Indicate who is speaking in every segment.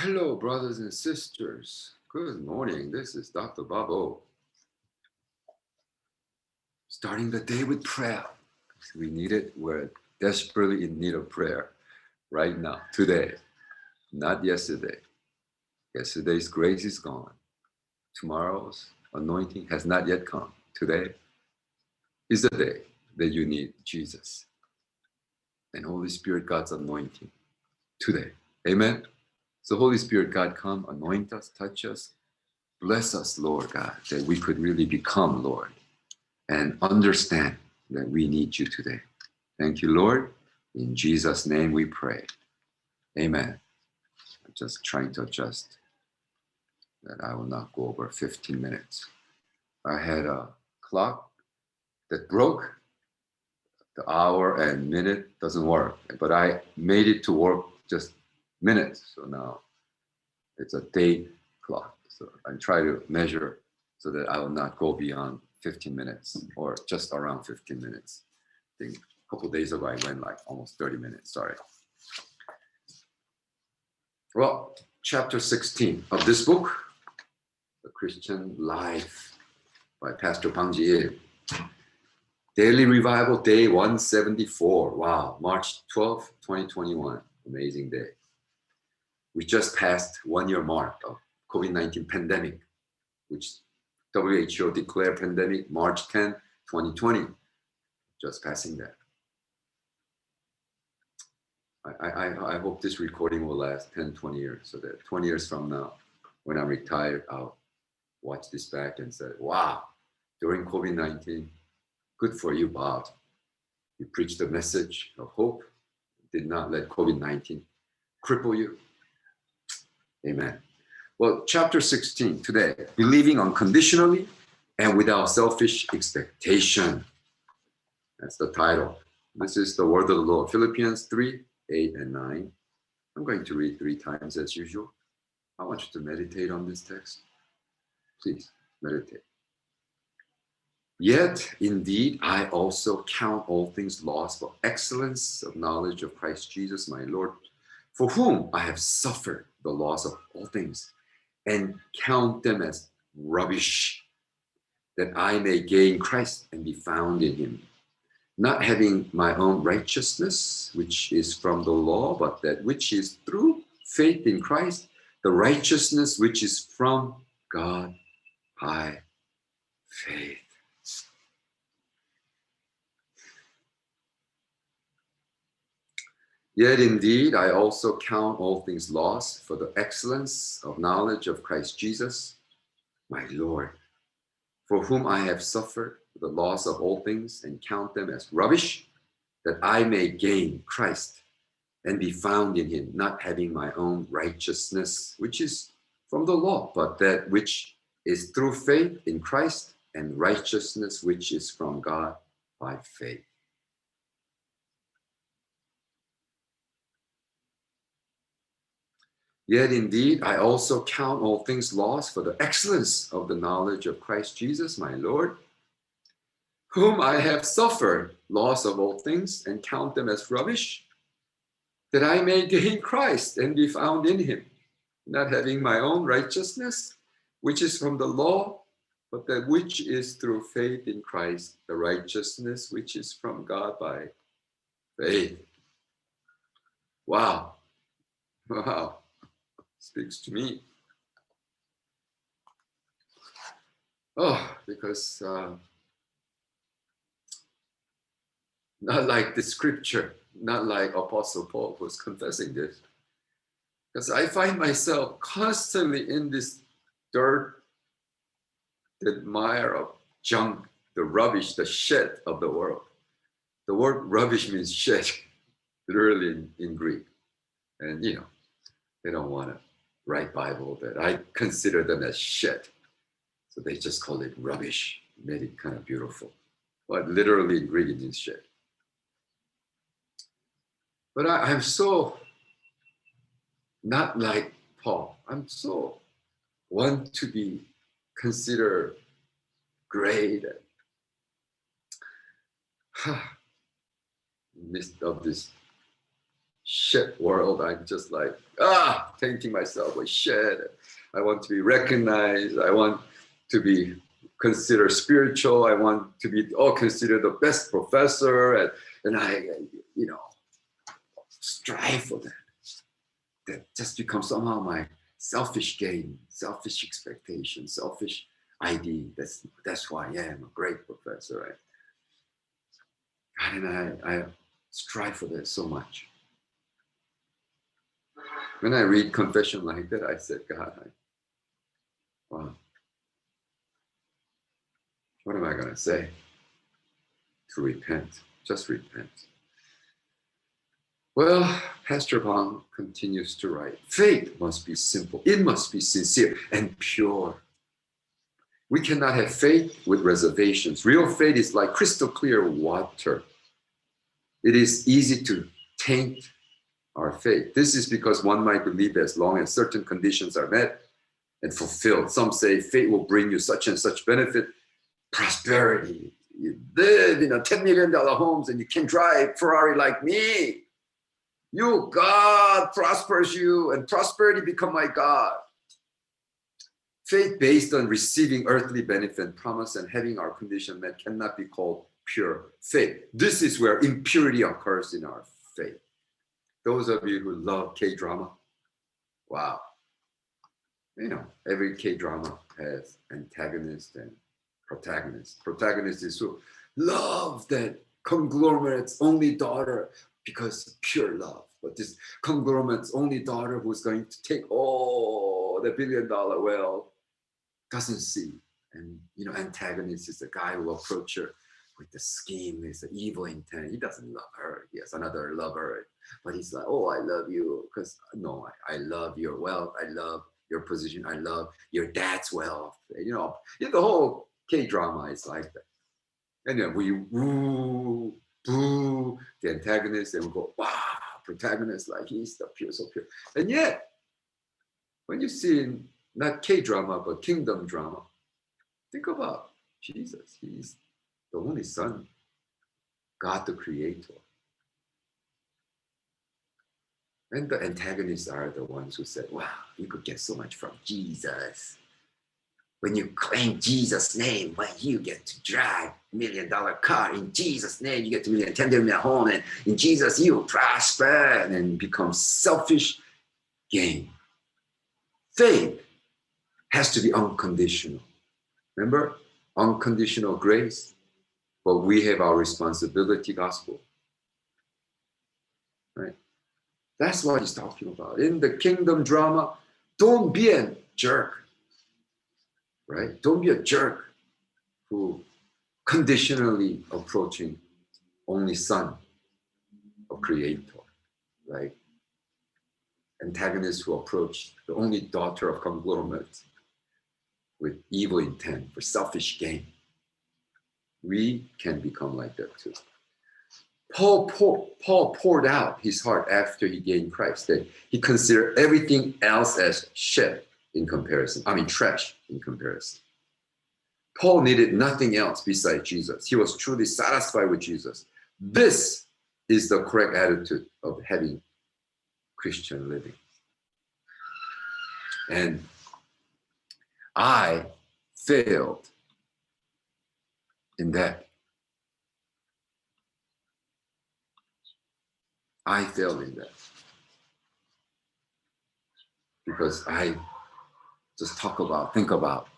Speaker 1: Hello, brothers and sisters. Good morning. This is Dr. Babo. Starting the day with prayer. We need it. We're desperately in need of prayer right now, today, not yesterday. Yesterday's grace is gone. Tomorrow's anointing has not yet come. Today is the day that you need Jesus and Holy Spirit, God's anointing today. Amen. So Holy Spirit, God, come, anoint us, touch us, bless us, Lord God, that we could really become, Lord, and understand that we need you today. Thank you, Lord. In Jesus' name we pray. Amen. I'm just trying to adjust that I will not go over 15 minutes. I had a clock that broke. The hour and minute doesn't work, but I made it to work just minutes. So now it's a day clock. So I try to measure so that I will not go beyond 15 minutes or just around 15 minutes. I think a couple of days ago, I went like almost 30 minutes. Sorry. Well, chapter 16 of this book, The Christian Life by Pastor Bang Ji-il. Daily Revival Day 174. Wow, March 12th, 2021. Amazing day. We just passed 1 year mark of COVID-19 pandemic, which WHO declared pandemic March 10, 2020. Just passing that. I hope this recording will last 10, 20 years, so that 20 years from now, when I'm retired, I'll watch this back and say, wow, during COVID-19, good for you, Bob. You preached the message of hope, did not let COVID-19 cripple you. Amen. Well, chapter 16 today, believing unconditionally and without selfish expectation. That's the title. This is the word of the Lord. Philippians 3, 8, and 9. I'm going to read 3 times as usual. I want you to meditate on this text. Please meditate. Yet, indeed, I also count all things lost for excellence of knowledge of Christ Jesus, my Lord, for whom I have suffered the loss of all things, and count them as rubbish, that I may gain Christ and be found in him, not having my own righteousness, which is from the law, but that which is through faith in Christ, the righteousness which is from God by faith. Yet indeed, I also count all things lost for the excellence of knowledge of Christ Jesus, my Lord, for whom I have suffered the loss of all things and count them as rubbish, that I may gain Christ and be found in him, not having my own righteousness, which is from the law, but that which is through faith in Christ, and righteousness which is from God by faith. Yet indeed, I also count all things lost for the excellence of the knowledge of Christ Jesus, my Lord, whom I have suffered loss of all things and count them as rubbish, that I may gain Christ and be found in him, not having my own righteousness, which is from the law, but that which is through faith in Christ, the righteousness which is from God by faith. Wow. Wow. Speaks to me. Oh, because not like the scripture, not like Apostle Paul who's confessing this. Because I find myself constantly in this dirt, the mire of junk, the rubbish, the shit of the world. The word rubbish means shit, literally in Greek. And you know, they don't want to write Bible, but I consider them as shit. So they just call it rubbish, made it kind of beautiful. But literally in Greek, it means shit. But I'm so not like Paul. I'm so want to be considered great in the midst of this shit world. I'm just like, painting myself with shit. I want to be recognized. I want to be considered spiritual. I want to be considered the best professor. And I, strive for that. That just becomes somehow my selfish gain, selfish expectation, selfish idea. That's why I am a great professor. Right? And I strive for that so much. When I read confession like that, I said, God, wow, what am I going to say? To repent, just repent. Well, Pastor Bang continues to write, faith must be simple, it must be sincere and pure. We cannot have faith with reservations. Real faith is like crystal clear water. It is easy to taint our faith. This is because one might believe as long as certain conditions are met and fulfilled. Some say faith will bring you such and such benefit, prosperity. You live in a $10 million homes and you can drive Ferrari like me. God prospers you and prosperity become my God. Faith based on receiving earthly benefit and promise and having our condition met cannot be called pure faith. This is where impurity occurs in our faith. Those of you who love K-drama, wow. Every K-drama has antagonist and protagonist. Protagonist is who loves that conglomerate's only daughter because of pure love. But this conglomerate's only daughter who's going to take all the $1 billion wealth doesn't see. And antagonist is the guy who approach her with the scheme, with the evil intent. He doesn't love her. He has another lover. But he's like, I love you. Because no, I love your wealth. I love your position. I love your dad's wealth. The whole K-drama is like that. And then we woo, boo the antagonist, and we go, wow, protagonist, like he's the pure, so pure. And yet, when you see not K-drama, but kingdom drama, think about Jesus. He's the only Son, God the Creator. And the antagonists are the ones who said, wow, you could get so much from Jesus. When you claim Jesus' name, you get to drive $1 million car. In Jesus' name, you get to $10 million home. And in Jesus, you prosper and then become selfish gain. Faith has to be unconditional. Remember? Unconditional grace. But we have our responsibility gospel. Right? That's what he's talking about. In the kingdom drama, don't be a jerk. Right? Don't be a jerk who conditionally approaching only Son of Creator. Like antagonists who approach the only daughter of conglomerate with evil intent for selfish gain. We can become like that too. Paul poured out his heart after he gained Christ, that he considered everything else as shit in comparison. Trash in comparison. Paul needed nothing else besides Jesus. He was truly satisfied with Jesus. This is the correct attitude of having Christian living. And I failed in that. I failed in that. Because I just think about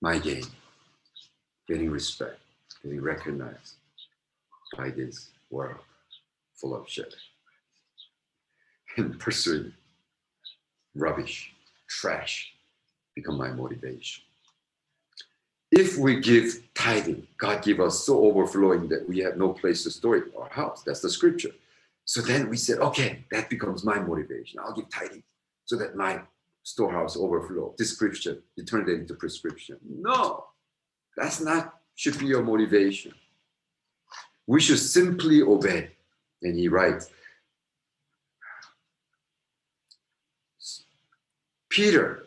Speaker 1: my gain, getting respect, getting recognized by this world full of shit. And pursuing rubbish, trash, become my motivation. If we give tithing, God give us so overflowing that we have no place to store it, our house. That's the scripture. So then we said, okay, that becomes my motivation. I'll give tithing so that my storehouse overflow. Description, you turn it into prescription. No, that's not, should be your motivation. We should simply obey. And he writes,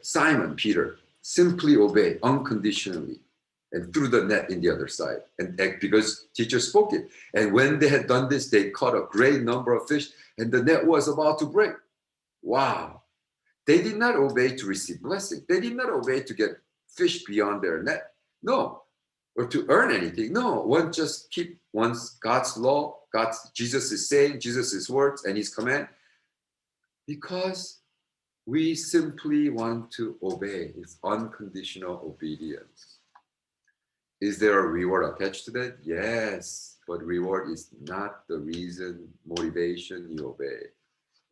Speaker 1: Simon Peter, simply obey unconditionally and threw the net in the other side. And because teacher spoke it. And when they had done this, they caught a great number of fish, and the net was about to break. Wow. They did not obey to receive blessing. They did not obey to get fish beyond their net. No. Or to earn anything. No. One just keep God's law, Jesus' saying, Jesus' words, and his command. Because we simply want to obey. It's unconditional obedience. Is there a reward attached to that? Yes, but reward is not the reason, motivation you obey.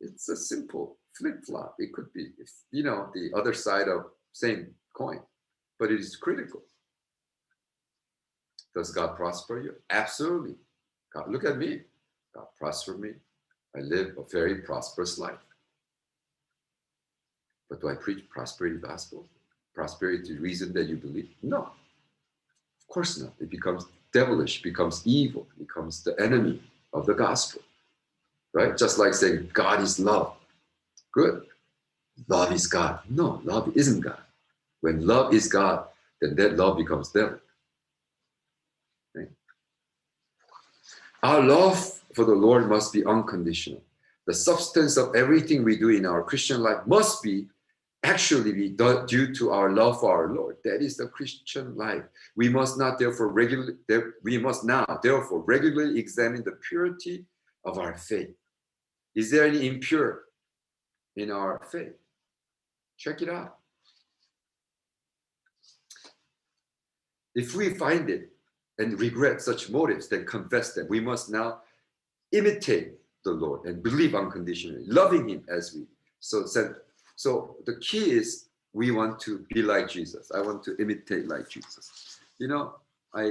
Speaker 1: It's a simple flip-flop. It could be, the other side of same coin, but it is critical. Does God prosper you? Absolutely. God, look at me. God prosper me. I live a very prosperous life. But do I preach prosperity gospel? Prosperity reason that you believe? No. Of course not. It becomes devilish, becomes evil, becomes the enemy of the gospel. Right? Just like saying God is love. Good. Love is God. No, love isn't God. When love is God, then that love becomes devil. Right? Our love for the Lord must be unconditional. The substance of everything we do in our Christian life must be due to our love for our Lord. That is the Christian life. We must now therefore regularly examine the purity of our faith. Is there any impure in our faith? Check it out. If we find it and regret such motives, then confess them. We must now imitate the Lord and believe unconditionally, loving him as we So the key is we want to be like Jesus. I want to imitate like Jesus. I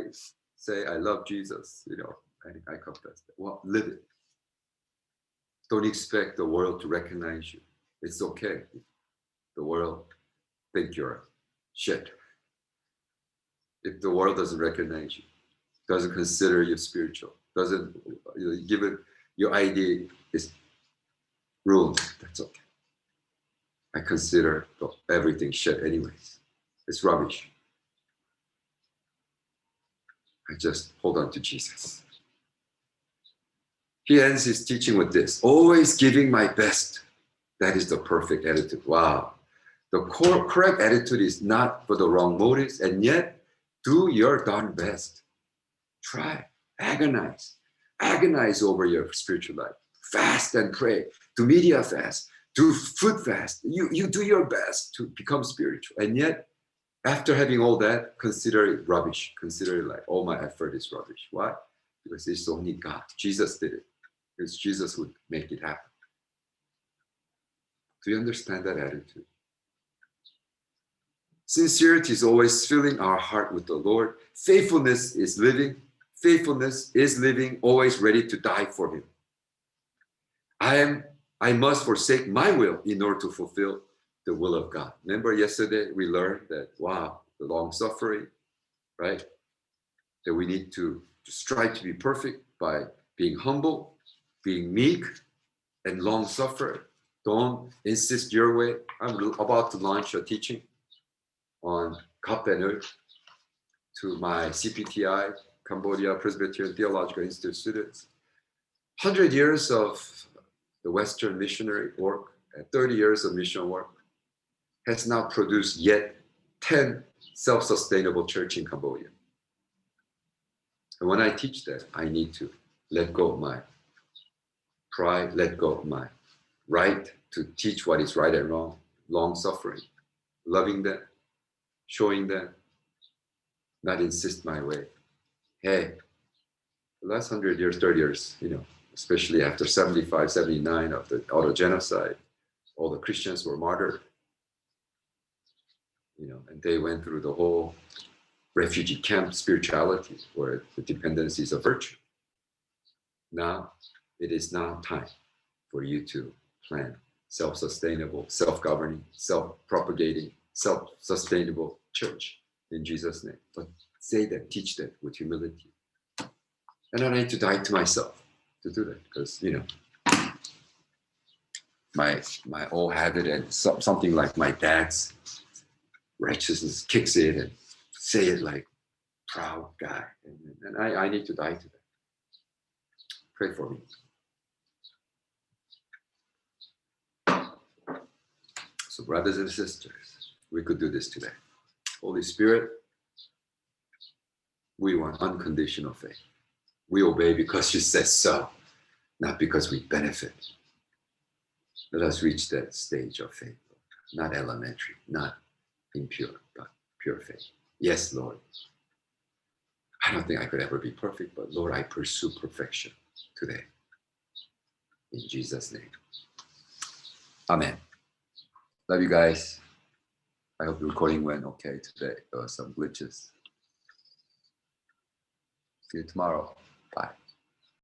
Speaker 1: say I love Jesus, I confess that. Well, live it. Don't expect the world to recognize you. It's okay if the world think you're shit. If the world doesn't recognize you, doesn't consider you spiritual, doesn't give it, your idea is ruined, that's okay. I consider everything shit anyways. It's rubbish. I just hold on to Jesus. He ends his teaching with this: always giving my best. That is the perfect attitude. Wow. The correct attitude is not for the wrong motives, and yet do your darn best. Try, agonize over your spiritual life. Fast and pray. Do media fast. Do food fast. You do your best to become spiritual. And yet, after having all that, consider it rubbish. Consider it like, all my effort is rubbish. Why? Because it's only God. Jesus did it. Because Jesus would make it happen. Do you understand that attitude? Sincerity is always filling our heart with the Lord. Faithfulness is living. Faithfulness is living, always ready to die for him. I must forsake my will in order to fulfill the will of God. Remember yesterday we learned that, wow, the long suffering, right? That we need to strive to be perfect by being humble, being meek, and long suffering. Don't insist your way. I'm about to launch a teaching on cup and earth to my CPTI, Cambodia Presbyterian Theological Institute students. 100 years of the Western missionary work and 30 years of mission work has now produced yet 10 self-sustainable churches in Cambodia. And when I teach that, I need to let go of my pride, let go of my right to teach what is right and wrong, long suffering, loving them, showing them, not insist my way. Hey, the last 100 years, 30 years, especially after 75, 79 of the auto genocide, all the Christians were martyred, and they went through the whole refugee camp spirituality where the dependency is a virtue. Now, it is now time for you to plan self-sustainable, self-governing, self-propagating, self-sustainable church in Jesus' name. But say that, teach that with humility. And I need to die to myself to do that because, my old habit and something like my dad's righteousness kicks in and say it like proud guy. And I need to die today. Pray for me. So brothers and sisters, we could do this today. Holy Spirit, we want unconditional faith. We obey because you said so, not because we benefit. Let us reach that stage of faith, not elementary, not impure, but pure faith. Yes, Lord. I don't think I could ever be perfect, but Lord, I pursue perfection today. In Jesus' name. Amen. Love you guys. I hope the recording went okay today. There were some glitches. See you tomorrow. Bye.